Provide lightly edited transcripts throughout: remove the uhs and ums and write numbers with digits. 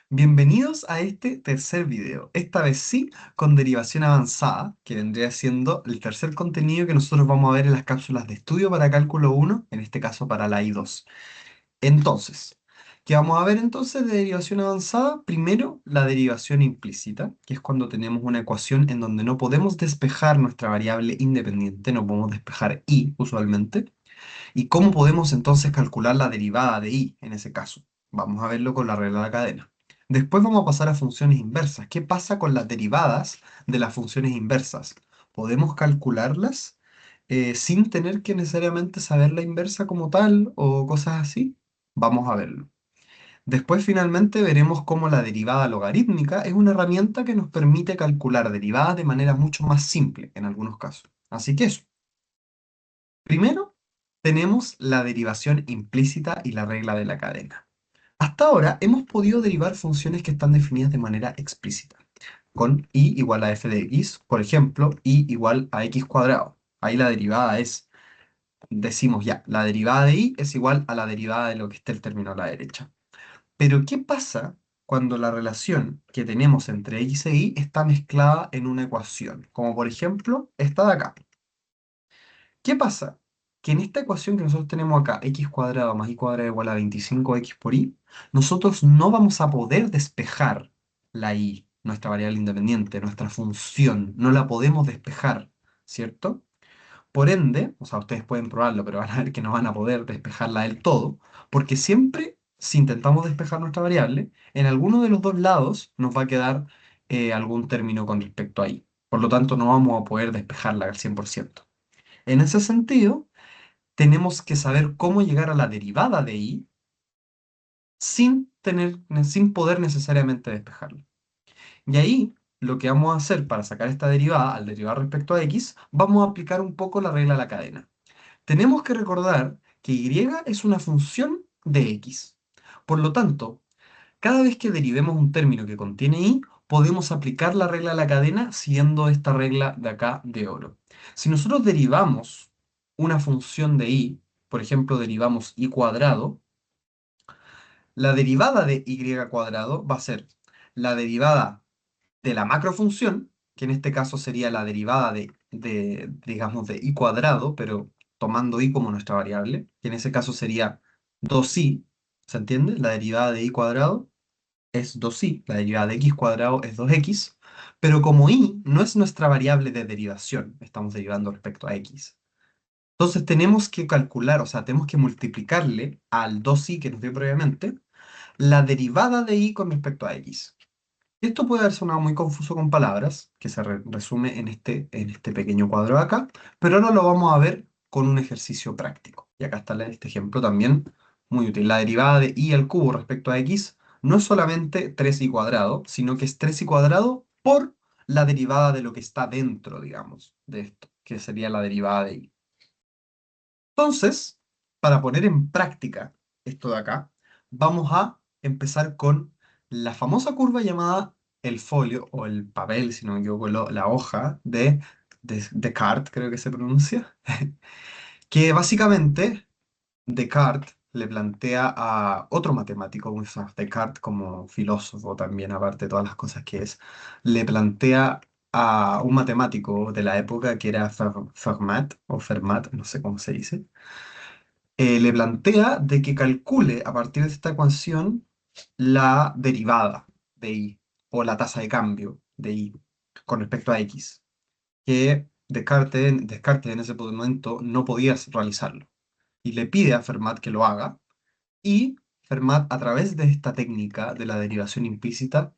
Bienvenidos a este tercer video, esta vez sí con derivación avanzada, que vendría siendo el tercer contenido que nosotros vamos a ver en las cápsulas de estudio para cálculo 1, en este caso para la I2. Entonces, ¿qué vamos a ver entonces de derivación avanzada? Primero, la derivación implícita, que es cuando tenemos una ecuación en donde no podemos despejar nuestra variable independiente, no podemos despejar y usualmente. ¿Y cómo podemos entonces calcular la derivada de y en ese caso? Vamos a verlo con la regla de la cadena. Después vamos a pasar a funciones inversas. ¿Qué pasa con las derivadas de las funciones inversas? ¿Podemos calcularlas sin tener que necesariamente saber la inversa como tal o cosas así? Vamos a verlo. Después finalmente veremos cómo la derivada logarítmica es una herramienta que nos permite calcular derivadas de manera mucho más simple en algunos casos. Así que eso. Primero, tenemos la derivación implícita y la regla de la cadena. Hasta ahora hemos podido derivar funciones que están definidas de manera explícita, con y igual a f de x, por ejemplo, y igual a x cuadrado. Ahí la derivada es, decimos ya, la derivada de y es igual a la derivada de lo que esté el término a la derecha. Pero ¿qué pasa cuando la relación que tenemos entre x e y está mezclada en una ecuación? Como por ejemplo esta de acá. ¿Qué pasa? Que en esta ecuación que nosotros tenemos acá, x cuadrado más y cuadrado igual a 25x por y, nosotros no vamos a poder despejar la y, nuestra variable independiente, nuestra función, no la podemos despejar, ¿cierto? Por ende, o sea, ustedes pueden probarlo, pero van a ver que no van a poder despejarla del todo, porque siempre, si intentamos despejar nuestra variable, en alguno de los dos lados nos va a quedar algún término con respecto a y. Por lo tanto, no vamos a poder despejarla al 100%. En ese sentido, tenemos que saber cómo llegar a la derivada de y sin poder necesariamente despejarla. Y ahí, lo que vamos a hacer para sacar esta derivada, al derivar respecto a x, vamos a aplicar un poco la regla de la cadena. Tenemos que recordar que y es una función de x. Por lo tanto, cada vez que derivemos un término que contiene y, podemos aplicar la regla de la cadena siguiendo esta regla de acá de oro. Si nosotros derivamos una función de y, por ejemplo, derivamos y cuadrado, la derivada de y cuadrado va a ser la derivada de la macrofunción, que en este caso sería la derivada digamos, de y cuadrado, pero tomando y como nuestra variable, que en ese caso sería 2i, ¿se entiende? La derivada de y cuadrado es 2i, la derivada de x cuadrado es 2x, pero como y no es nuestra variable de derivación, estamos derivando respecto a x. Entonces tenemos que calcular, o sea, tenemos que multiplicarle al 2i que nos dio previamente, la derivada de y con respecto a x. Esto puede haber sonado muy confuso con palabras, que se resume en este pequeño cuadro de acá, pero ahora lo vamos a ver con un ejercicio práctico. Y acá está este ejemplo también muy útil. La derivada de y al cubo respecto a x no es solamente 3y cuadrado, sino que es 3y cuadrado por la derivada de lo que está dentro, digamos, de esto, que sería la derivada de y. Entonces, para poner en práctica esto de acá, vamos a empezar con la famosa curva llamada el folio o el papel, si no me equivoco, la hoja de Descartes, creo que se pronuncia, que básicamente Descartes le plantea a otro matemático, o sea, Descartes como filósofo también, aparte de todas las cosas que es, le plantea a un matemático de la época que era Fermat, o Fermat, no sé cómo se dice, le plantea de que calcule a partir de esta ecuación la derivada de y o la tasa de cambio de y con respecto a x, que Descartes en ese momento no podía realizarlo y le pide a Fermat que lo haga y Fermat a través de esta técnica de la derivación implícita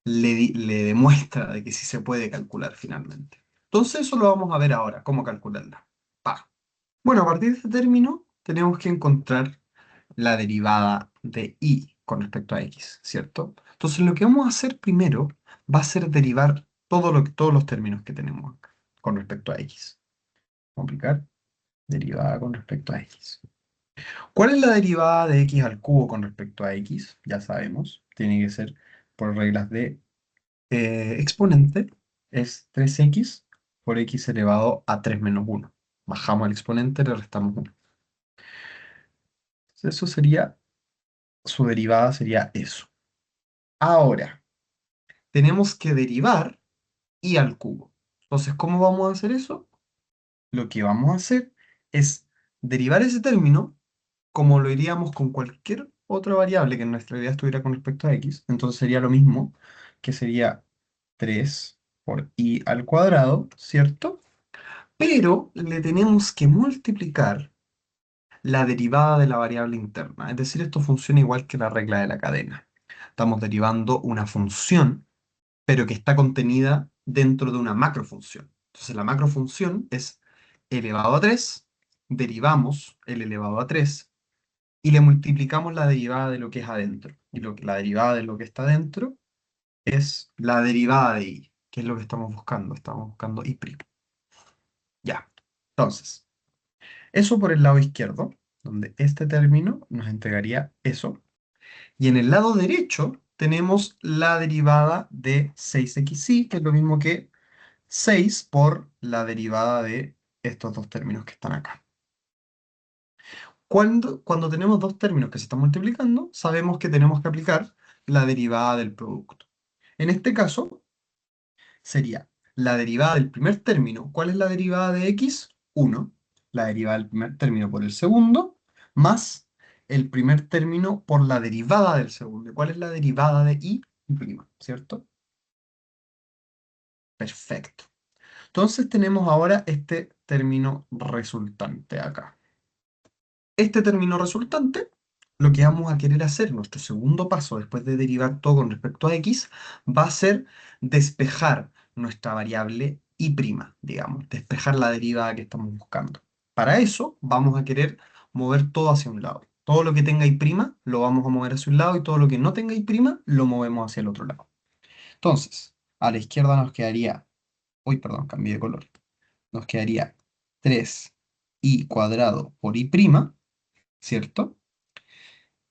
le demuestra de que sí se puede calcular finalmente. Entonces eso lo vamos a ver ahora, cómo calcularla. Pa. Bueno, a partir de este término tenemos que encontrar la derivada de y con respecto a x, ¿cierto? Entonces lo que vamos a hacer primero va a ser derivar todos los términos que tenemos acá con respecto a x. Vamos a aplicar derivada con respecto a x. ¿Cuál es la derivada de x al cubo con respecto a x? Ya sabemos, tiene que ser por reglas de exponente, es 3x por x elevado a 3 menos 1. Bajamos el exponente, le restamos 1. Eso sería, su derivada sería eso. Ahora, tenemos que derivar y al cubo. Entonces, ¿cómo vamos a hacer eso? Lo que vamos a hacer es derivar ese término como lo iríamos con cualquier otra variable que en nuestra idea estuviera con respecto a x. Entonces sería lo mismo, que sería 3 por i al cuadrado, ¿cierto? Pero le tenemos que multiplicar la derivada de la variable interna. Es decir, esto funciona igual que la regla de la cadena. Estamos derivando una función, pero que está contenida dentro de una macrofunción. Entonces la macrofunción es elevado a 3, derivamos el elevado a 3 y le multiplicamos la derivada de lo que es adentro. Y la derivada de lo que está adentro es la derivada de i, que es lo que estamos buscando. Estamos buscando i'. Ya. Entonces, eso por el lado izquierdo, donde este término nos entregaría eso. Y en el lado derecho tenemos la derivada de 6xy, que es lo mismo que 6 por la derivada de estos dos términos que están acá. Cuando tenemos dos términos que se están multiplicando, sabemos que tenemos que aplicar la derivada del producto. En este caso, sería la derivada del primer término. ¿Cuál es la derivada de x? 1. La derivada del primer término por el segundo, más el primer término por la derivada del segundo. ¿Cuál es la derivada de y prima? ¿Cierto? Perfecto. Entonces tenemos ahora este término resultante acá. Este término resultante, lo que vamos a querer hacer, nuestro segundo paso después de derivar todo con respecto a x, va a ser despejar nuestra variable y', digamos, despejar la derivada que estamos buscando. Para eso vamos a querer mover todo hacia un lado. Todo lo que tenga y' lo vamos a mover hacia un lado y todo lo que no tenga y' lo movemos hacia el otro lado. Entonces, a la izquierda nos quedaría, uy, perdón, cambié de color, nos quedaría 3i cuadrado por i', ¿cierto?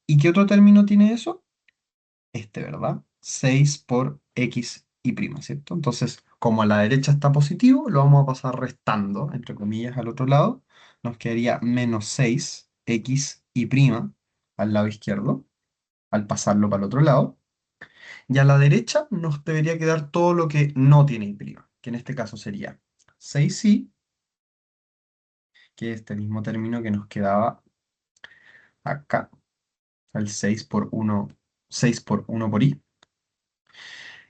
¿Y qué otro término tiene eso? Este, ¿verdad? 6 por x y prima, ¿cierto? Entonces, como a la derecha está positivo, lo vamos a pasar restando, entre comillas, al otro lado. Nos quedaría menos 6 x y prima al lado izquierdo, al pasarlo para el otro lado. Y a la derecha nos debería quedar todo lo que no tiene y prima, que en este caso sería 6y, que es este mismo término que nos quedaba acá, el 6 por 1 por i.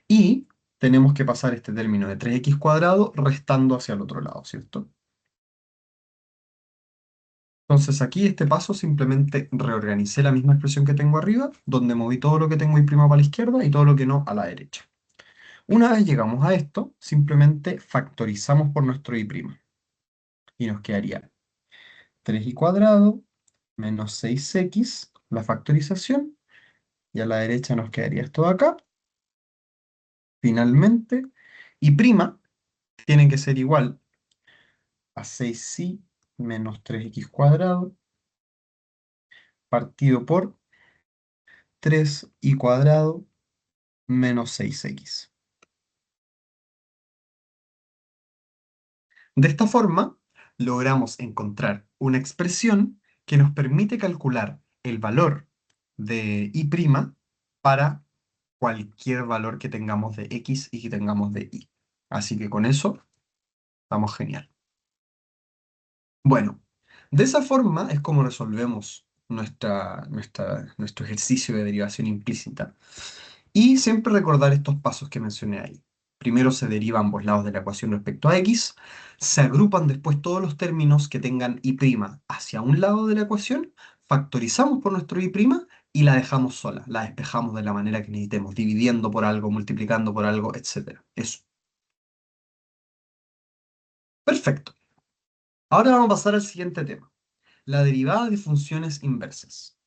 Y tenemos que pasar este término de 3x cuadrado restando hacia el otro lado, ¿cierto? Entonces aquí este paso simplemente reorganicé la misma expresión que tengo arriba, donde moví todo lo que tengo y' para la izquierda y todo lo que no a la derecha. Una vez llegamos a esto, simplemente factorizamos por nuestro y'. Y nos quedaría 3y cuadrado menos 6x, la factorización, y a la derecha nos quedaría esto de acá. Finalmente, y' tiene que ser igual a 6y menos 3x cuadrado partido por 3y cuadrado menos 6x. De esta forma, logramos encontrar una expresión que nos permite calcular el valor de y' para cualquier valor que tengamos de x y que tengamos de y. Así que con eso estamos genial. Bueno, de esa forma es como resolvemos nuestro ejercicio de derivación implícita. Y siempre recordar estos pasos que mencioné ahí. Primero se derivan ambos lados de la ecuación respecto a x, se agrupan después todos los términos que tengan y' hacia un lado de la ecuación, factorizamos por nuestro y' y la dejamos sola, la despejamos de la manera que necesitemos, dividiendo por algo, multiplicando por algo, etc. Eso. Perfecto. Ahora vamos a pasar al siguiente tema, la derivada de funciones inversas.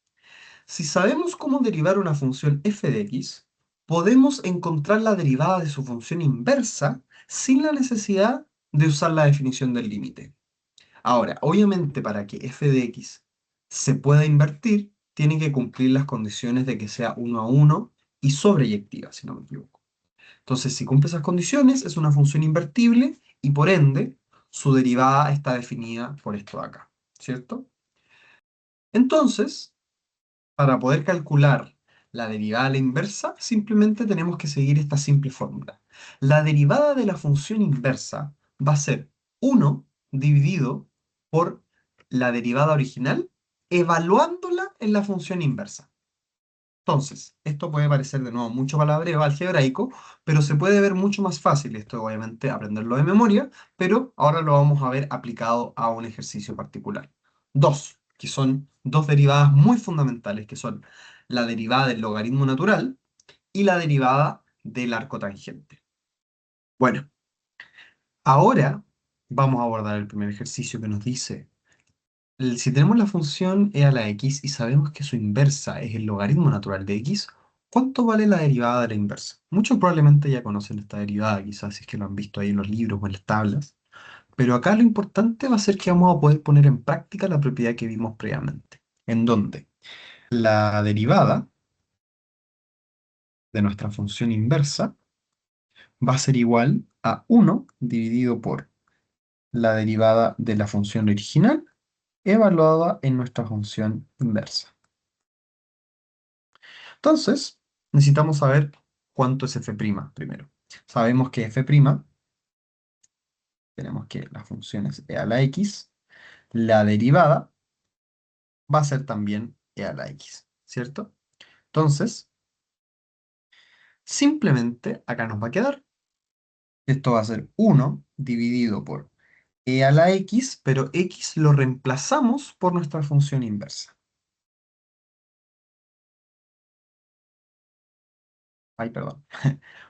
Si sabemos cómo derivar una función f de x, podemos encontrar la derivada de su función inversa sin la necesidad de usar la definición del límite. Ahora, obviamente para que f de x se pueda invertir, tiene que cumplir las condiciones de que sea 1 a 1 y sobreyectiva, si no me equivoco. Entonces, si cumple esas condiciones, es una función invertible y por ende, su derivada está definida por esto de acá, ¿cierto? Entonces, para poder calcular la derivada a la inversa, simplemente tenemos que seguir esta simple fórmula. La derivada de la función inversa va a ser 1 dividido por la derivada original, evaluándola en la función inversa. Entonces, esto puede parecer de nuevo mucho palabreo algebraico, pero se puede ver mucho más fácil. Esto obviamente aprenderlo de memoria, pero ahora lo vamos a ver aplicado a un ejercicio particular. Dos, que son dos derivadas muy fundamentales, que son la derivada del logaritmo natural y la derivada del arco tangente. Bueno, ahora vamos a abordar el primer ejercicio que nos dice, si tenemos la función e a la x y sabemos que su inversa es el logaritmo natural de x, ¿cuánto vale la derivada de la inversa? Muchos probablemente ya conocen esta derivada, quizás si es que lo han visto ahí en los libros o en las tablas, pero acá lo importante va a ser que vamos a poder poner en práctica la propiedad que vimos previamente, en donde la derivada de nuestra función inversa va a ser igual a 1 dividido por la derivada de la función original evaluada en nuestra función inversa. Entonces, necesitamos saber cuánto es f' primero. Sabemos que f', tenemos que la función es e a la x, la derivada va a ser también e a la x, ¿cierto? Entonces, simplemente acá nos va a quedar, esto va a ser 1 dividido por e a la x, pero x lo reemplazamos por nuestra función inversa. Ay, perdón.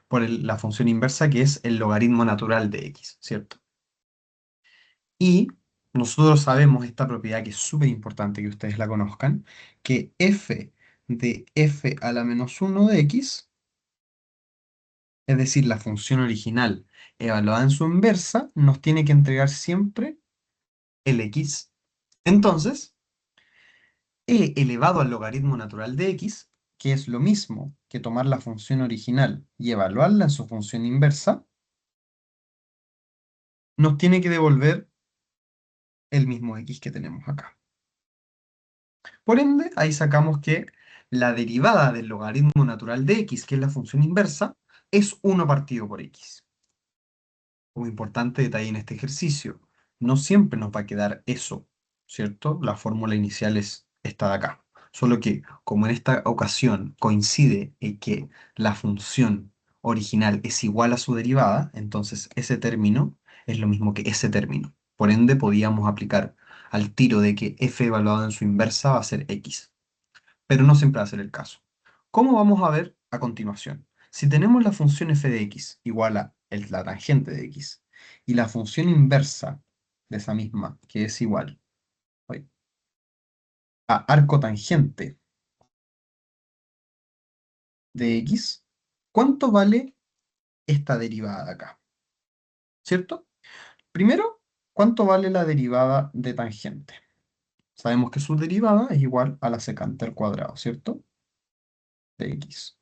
Por la función inversa que es el logaritmo natural de x, ¿cierto? Y nosotros sabemos esta propiedad que es súper importante que ustedes la conozcan, que f de f a la menos 1 de x, es decir, la función original evaluada en su inversa, nos tiene que entregar siempre el x. Entonces, e elevado al logaritmo natural de x, que es lo mismo que tomar la función original y evaluarla en su función inversa, nos tiene que devolver el mismo x que tenemos acá. Por ende, ahí sacamos que la derivada del logaritmo natural de x, que es la función inversa, es 1 partido por x. Como importante detalle en este ejercicio, no siempre nos va a quedar eso, ¿cierto? La fórmula inicial es esta de acá. Solo que, como en esta ocasión coincide en que la función original es igual a su derivada, entonces ese término es lo mismo que ese término. Por ende, podíamos aplicar al tiro de que f evaluado en su inversa va a ser x, pero no siempre va a ser el caso. ¿Cómo vamos a ver a continuación? Si tenemos la función f de x igual a la tangente de x y la función inversa de esa misma, que es igual oye, a arco tangente de x, ¿cuánto vale esta derivada de acá? ¿Cierto? Primero, ¿cuánto vale la derivada de tangente? Sabemos que su derivada es igual a la secante al cuadrado, ¿cierto? De x.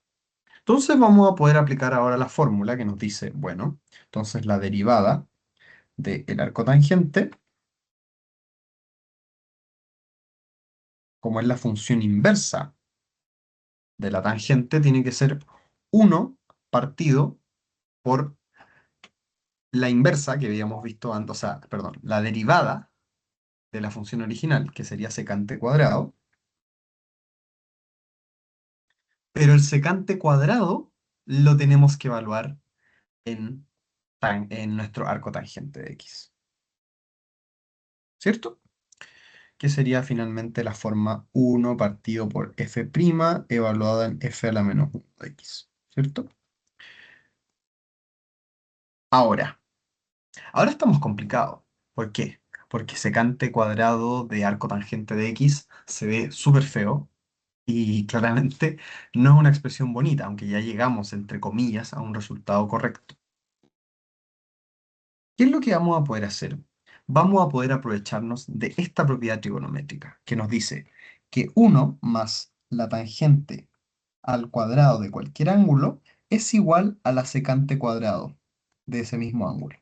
Entonces vamos a poder aplicar ahora la fórmula que nos dice, bueno, entonces la derivada del arco tangente, como es la función inversa de la tangente, tiene que ser 1 partido por la inversa que habíamos visto antes, o sea, perdón, la derivada de la función original, que sería secante cuadrado, pero el secante cuadrado lo tenemos que evaluar en, en nuestro arco tangente de x, ¿cierto? Que sería finalmente la forma 1 partido por f' evaluada en f a la menos 1 de x, ¿cierto? Ahora, ahora estamos complicados. ¿Por qué? Porque secante cuadrado de arco tangente de x se ve súper feo y claramente no es una expresión bonita, aunque ya llegamos, entre comillas, a un resultado correcto. ¿Qué es lo que vamos a poder hacer? Vamos a poder aprovecharnos de esta propiedad trigonométrica que nos dice que 1 más la tangente al cuadrado de cualquier ángulo es igual a la secante cuadrado de ese mismo ángulo.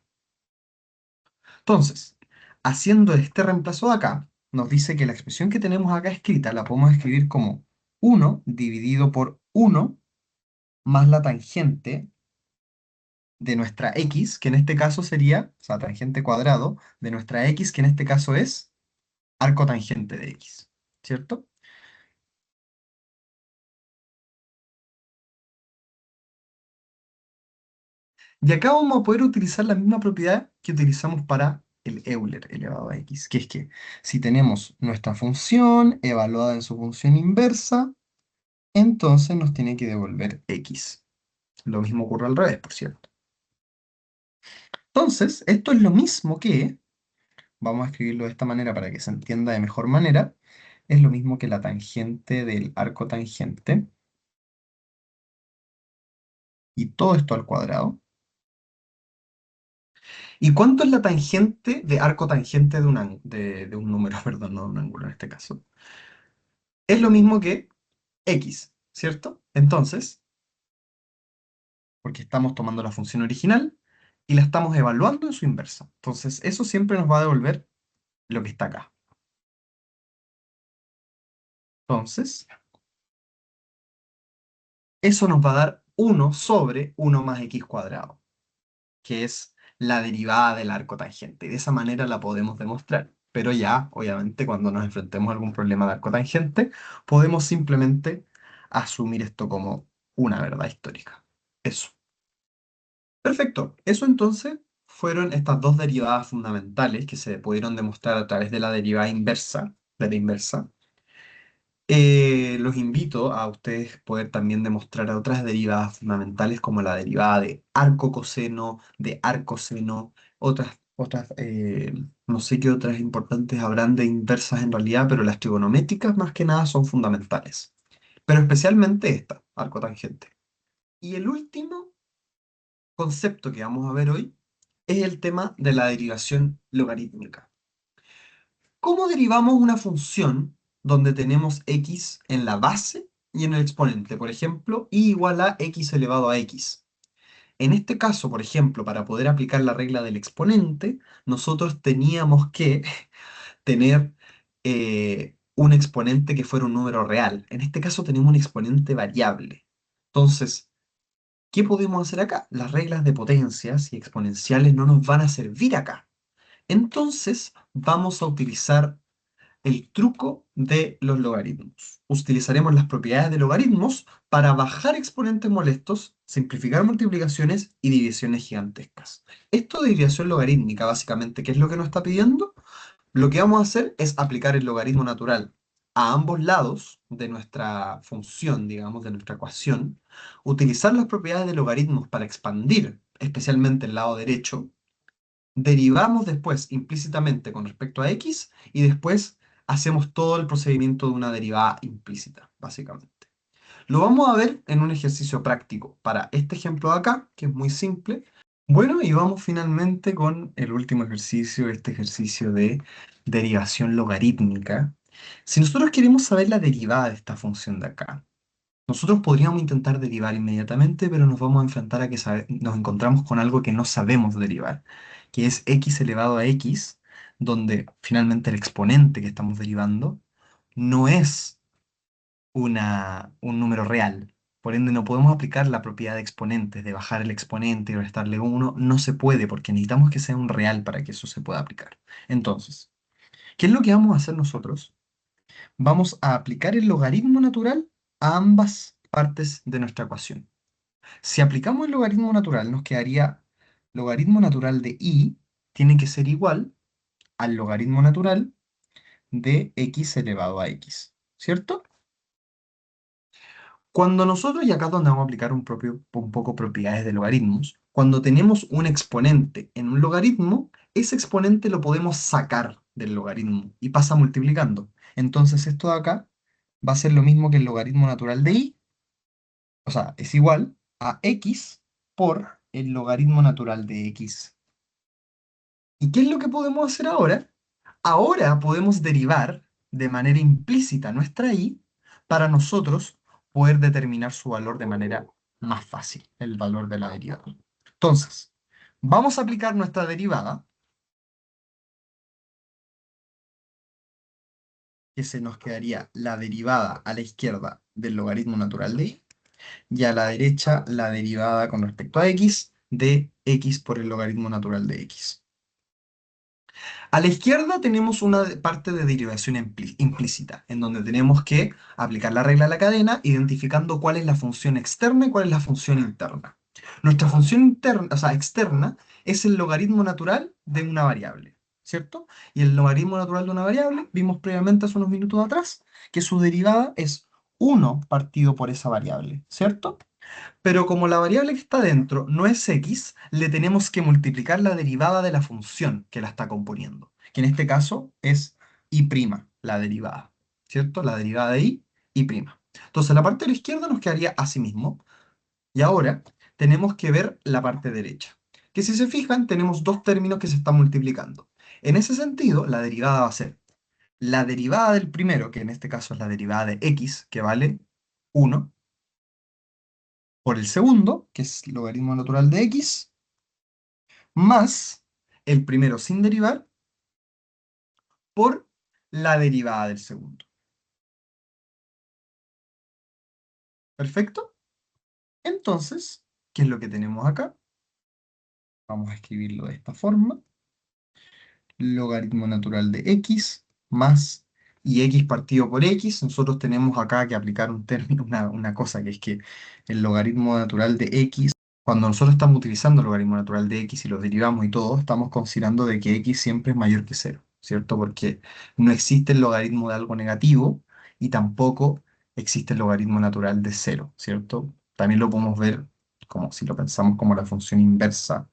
Entonces, haciendo este reemplazo de acá, nos dice que la expresión que tenemos acá escrita la podemos escribir como 1 dividido por uno más la tangente de nuestra x, que en este caso sería, o sea, tangente cuadrado, de nuestra x, que en este caso es arco tangente de x, ¿cierto? Y acá vamos a poder utilizar la misma propiedad que utilizamos para el Euler elevado a x, que es que si tenemos nuestra función evaluada en su función inversa, entonces nos tiene que devolver x. Lo mismo ocurre al revés, por cierto. Entonces, esto es lo mismo que, vamos a escribirlo de esta manera para que se entienda de mejor manera, es lo mismo que la tangente del arco tangente, y todo esto al cuadrado. ¿Y cuánto es la tangente de arco tangente de de un número, perdón, no de un ángulo en este caso? Es lo mismo que x, ¿cierto? Entonces, porque estamos tomando la función original y la estamos evaluando en su inversa. Entonces, eso siempre nos va a devolver lo que está acá. Entonces, eso nos va a dar 1/1 más x cuadrado, que es la derivada del arco tangente. Y de esa manera la podemos demostrar. Pero ya, obviamente, cuando nos enfrentemos a algún problema de arco tangente, podemos simplemente asumir esto como una verdad histórica. Eso. Perfecto. Eso entonces fueron estas dos derivadas fundamentales que se pudieron demostrar a través de la derivada inversa, de la inversa. Los invito a ustedes poder también demostrar otras derivadas fundamentales como la derivada de arco coseno, de arcoseno, no sé qué otras importantes habrán de inversas en realidad, pero las trigonométricas más que nada son fundamentales. Pero especialmente esta, arco tangente. Y el último concepto que vamos a ver hoy es el tema de la derivación logarítmica. ¿Cómo derivamos una función donde tenemos x en la base y en el exponente? Por ejemplo, y igual a x elevado a x. En este caso, por ejemplo, para poder aplicar la regla del exponente, nosotros teníamos que tener un exponente que fuera un número real. En este caso tenemos un exponente variable. Entonces, ¿qué podemos hacer acá? Las reglas de potencias y exponenciales no nos van a servir acá. Entonces, vamos a utilizar el truco de los logaritmos. Utilizaremos las propiedades de logaritmos para bajar exponentes molestos, simplificar multiplicaciones y divisiones gigantescas. Esto de división logarítmica, básicamente, ¿qué es lo que nos está pidiendo? Lo que vamos a hacer es aplicar el logaritmo natural a ambos lados de nuestra función, digamos, de nuestra ecuación, utilizar las propiedades de logaritmos para expandir especialmente el lado derecho, derivamos después implícitamente con respecto a x y después hacemos todo el procedimiento de una derivada implícita, básicamente. Lo vamos a ver en un ejercicio práctico para este ejemplo de acá, que es muy simple. Bueno, y vamos finalmente con el último ejercicio, este ejercicio de derivación logarítmica. Si nosotros queremos saber la derivada de esta función de acá, nosotros podríamos intentar derivar inmediatamente, pero nos vamos a enfrentar a que nos encontramos con algo que no sabemos derivar, que es x elevado a x, donde finalmente el exponente que estamos derivando no es un número real. Por ende, no podemos aplicar la propiedad de exponentes, de bajar el exponente y restarle uno. No se puede, porque necesitamos que sea un real para que eso se pueda aplicar. Entonces, ¿qué es lo que vamos a hacer nosotros? Vamos a aplicar el logaritmo natural a ambas partes de nuestra ecuación. Si aplicamos el logaritmo natural, nos quedaría logaritmo natural de y tiene que ser igual al logaritmo natural de x elevado a x, ¿cierto? Cuando nosotros, y acá es donde vamos a aplicar un poco propiedades de logaritmos, cuando tenemos un exponente en un logaritmo, ese exponente lo podemos sacar del logaritmo y pasa multiplicando. Entonces esto de acá va a ser lo mismo que el logaritmo natural de y, o sea, es igual a x por el logaritmo natural de x. ¿Y qué es lo que podemos hacer ahora? Ahora podemos derivar de manera implícita nuestra y para nosotros poder determinar su valor de manera más fácil, el valor de la derivada. Entonces, vamos a aplicar nuestra derivada, que se nos quedaría la derivada a la izquierda del logaritmo natural de y, Y a la derecha la derivada con respecto a x de x por el logaritmo natural de x. A la izquierda tenemos una parte de derivación implícita, en donde tenemos que aplicar la regla de la cadena, identificando cuál es la función externa y cuál es la función interna. Nuestra función interna, o sea, externa es el logaritmo natural de una variable, ¿cierto? Y el logaritmo natural de una variable, vimos previamente hace unos minutos atrás, que su derivada es 1 partido por esa variable, ¿cierto? Pero como la variable que está dentro no es x, le tenemos que multiplicar la derivada de la función que la está componiendo, que en este caso es y', la derivada, ¿cierto? La derivada de y'. Entonces la parte de la izquierda nos quedaría así mismo, y ahora tenemos que ver la parte derecha, que si se fijan tenemos dos términos que se están multiplicando. En ese sentido, la derivada va a ser la derivada del primero, que en este caso es la derivada de x, que vale 1 por el segundo, que es logaritmo natural de x, más el primero sin derivar por la derivada del segundo. ¿Perfecto? Entonces, ¿qué es lo que tenemos acá? Vamos a escribirlo de esta forma. Logaritmo natural de x más y x partido por x. Nosotros tenemos acá que aplicar un término, una cosa que es que el logaritmo natural de x, cuando nosotros estamos utilizando el logaritmo natural de x y lo derivamos y todo, estamos considerando de que x siempre es mayor que cero, ¿cierto? Porque no existe el logaritmo de algo negativo y tampoco existe el logaritmo natural de cero, ¿cierto? También lo podemos ver como si lo pensamos como la función inversa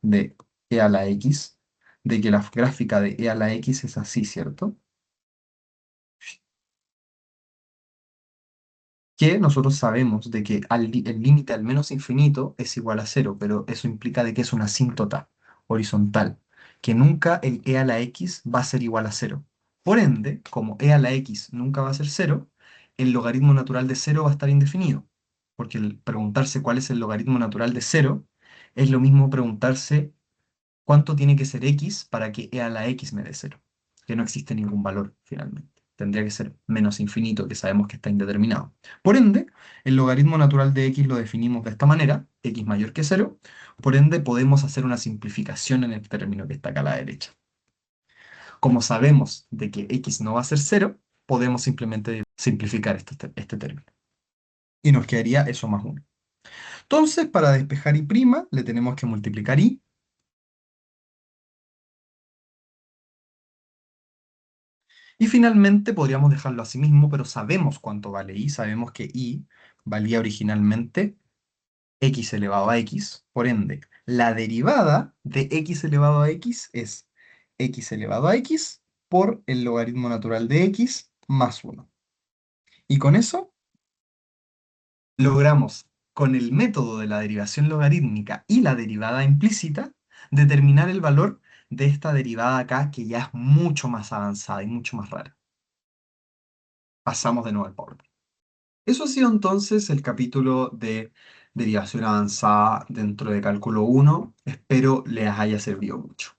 de e a la x, de que la gráfica de e a la x es así, ¿cierto? Que nosotros sabemos de que el límite al menos infinito es igual a cero, pero eso implica de que es una asíntota horizontal, que nunca el e a la x va a ser igual a cero. Por ende, como e a la x nunca va a ser cero, el logaritmo natural de cero va a estar indefinido, porque el preguntarse cuál es el logaritmo natural de cero es lo mismo preguntarse cuánto tiene que ser x para que e a la x me dé cero, que no existe ningún valor finalmente. Tendría que ser menos infinito, que sabemos que está indeterminado. Por ende, el logaritmo natural de x lo definimos de esta manera, x mayor que cero. Por ende, podemos hacer una simplificación en el término que está acá a la derecha. Como sabemos de que x no va a ser cero, podemos simplemente simplificar este término. Y nos quedaría eso más 1. Entonces, para despejar y' le tenemos que multiplicar y. Y finalmente podríamos dejarlo así mismo, pero sabemos cuánto vale y. Sabemos que y valía originalmente x elevado a x. Por ende, la derivada de x elevado a x es x elevado a x por el logaritmo natural de x más 1. Y con eso logramos, con el método de la derivación logarítmica y la derivada implícita, determinar el valor de esta derivada acá, que ya es mucho más avanzada y mucho más rara. Pasamos de nuevo al PowerPoint. Eso ha sido entonces el capítulo de derivación avanzada dentro de cálculo 1. Espero les haya servido mucho.